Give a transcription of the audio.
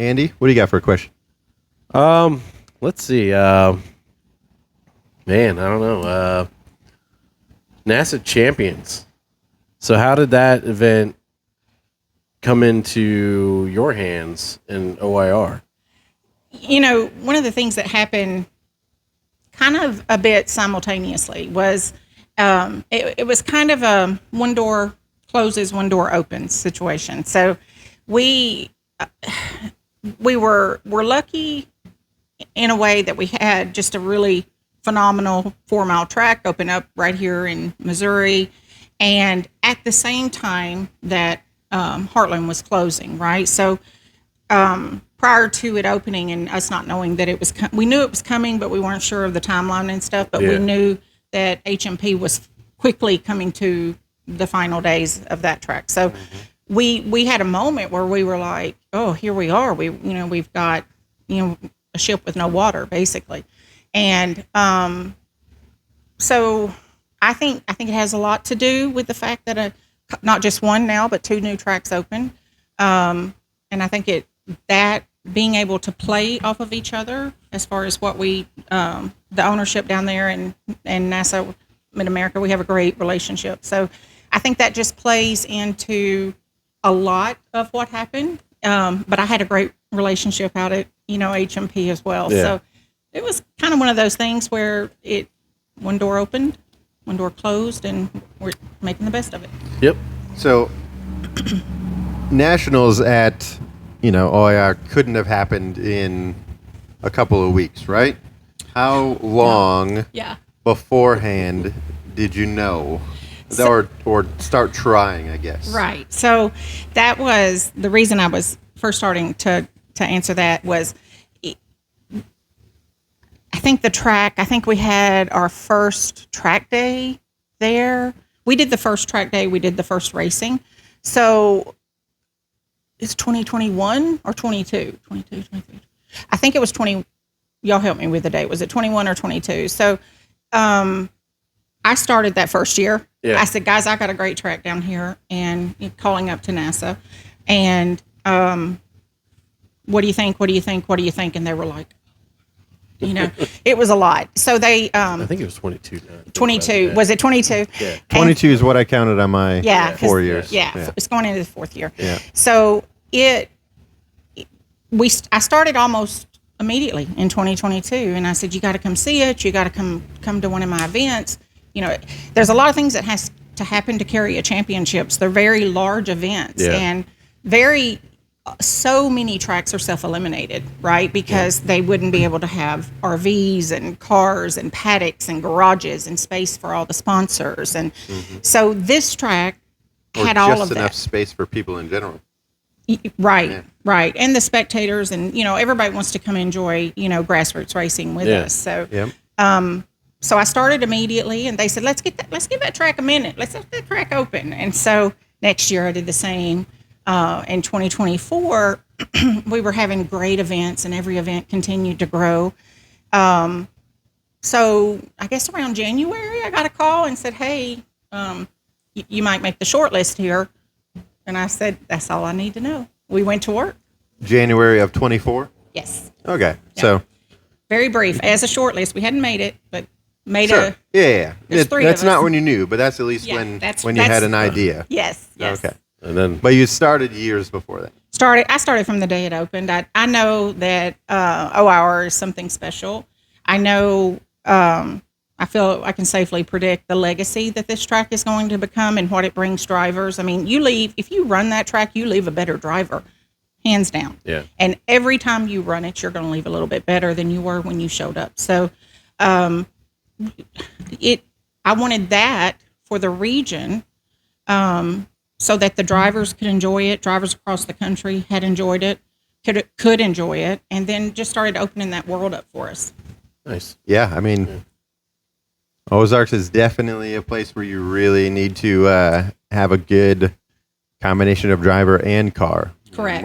Andy, what do you got for a question? Let's see. Man, I don't know. NASA champions. So how did that event come into your hands in OIR? You know, one of the things that happened kind of a bit simultaneously was it was kind of a one door closes, one door opens situation. So we were lucky in a way that we had just a really phenomenal 4-mile track open up right here in Missouri, and at the same time that Heartland was closing, right? So prior to it opening and us not knowing that it was, we knew it was coming, but we weren't sure of the timeline and stuff. But we knew that HMP was quickly coming to the final days of that track. So we had a moment where we were like, oh, here we are. We've got a ship with no water, basically. And so I think it has a lot to do with the fact that not just one now, but 2 new tracks open. And I think that being able to play off of each other as far as what the ownership down there and NASA, MidAmerica, we have a great relationship. So I think that just plays into a lot of what happened. But I had a great relationship out at, HMP as well. Yeah. So it was kind of one of those things where one door opened, one door closed, and we're making the best of it. Yep. So nationals at, OIR couldn't have happened in a couple of weeks, right? How long beforehand did you know? Or start trying, I guess. Right. So that was the reason I was first starting to answer that was, I think we had our first track day there. We did the first track day. We did the first racing. So it's 2021 or 22? 22, 23. I think it was 20. Y'all help me with the date. Was it 21 or 22? So I started that first year. Yeah. I said, guys, I got a great track down here, and calling up to NASA. And what do you think? What do you think? What do you think? And they were like, it was a lot. So they, I think it was 22. 22. Was it 22? Yeah. 22 is what I counted on my 4 years. Yeah. It's going into the 4th year. Yeah. So I started almost immediately in 2022, and I said, you got to come see it. You got to come to one of my events. There's a lot of things that has to happen to carry a championships. They're very large events, and so many tracks are self-eliminated, right? Because they wouldn't be able to have RVs and cars and paddocks and garages and space for all the sponsors. And so this track had all of that. Just enough space for people in general. Right. And the spectators and, everybody wants to come enjoy, grassroots racing with us. So, so I started immediately, and they said, let's give that track a minute. Let's let that track open. And so next year I did the same. In 2024, we were having great events, and every event continued to grow. So I guess around January, I got a call and said, hey, you might make the short list here. And I said, that's all I need to know. We went to work. January of 24? Yes. Okay. Yeah. So very brief. As a short list, we hadn't made it, but made sure. Yeah. That's not when you knew, but that's at least when you had an idea. Yes. Okay. And then, but you started years before that. I started from the day it opened. I know that OIR is something special. I know. I feel I can safely predict the legacy that this track is going to become and what it brings drivers. I mean, if you run that track, you leave a better driver, hands down. Yeah. And every time you run it, you're going to leave a little bit better than you were when you showed up. So, I wanted that for the region. So that the drivers could enjoy it. Drivers across the country had enjoyed it, could enjoy it, and then just started opening that world up for us. Nice. Yeah, I mean, Ozarks is definitely a place where you really need to have a good combination of driver and car. Correct.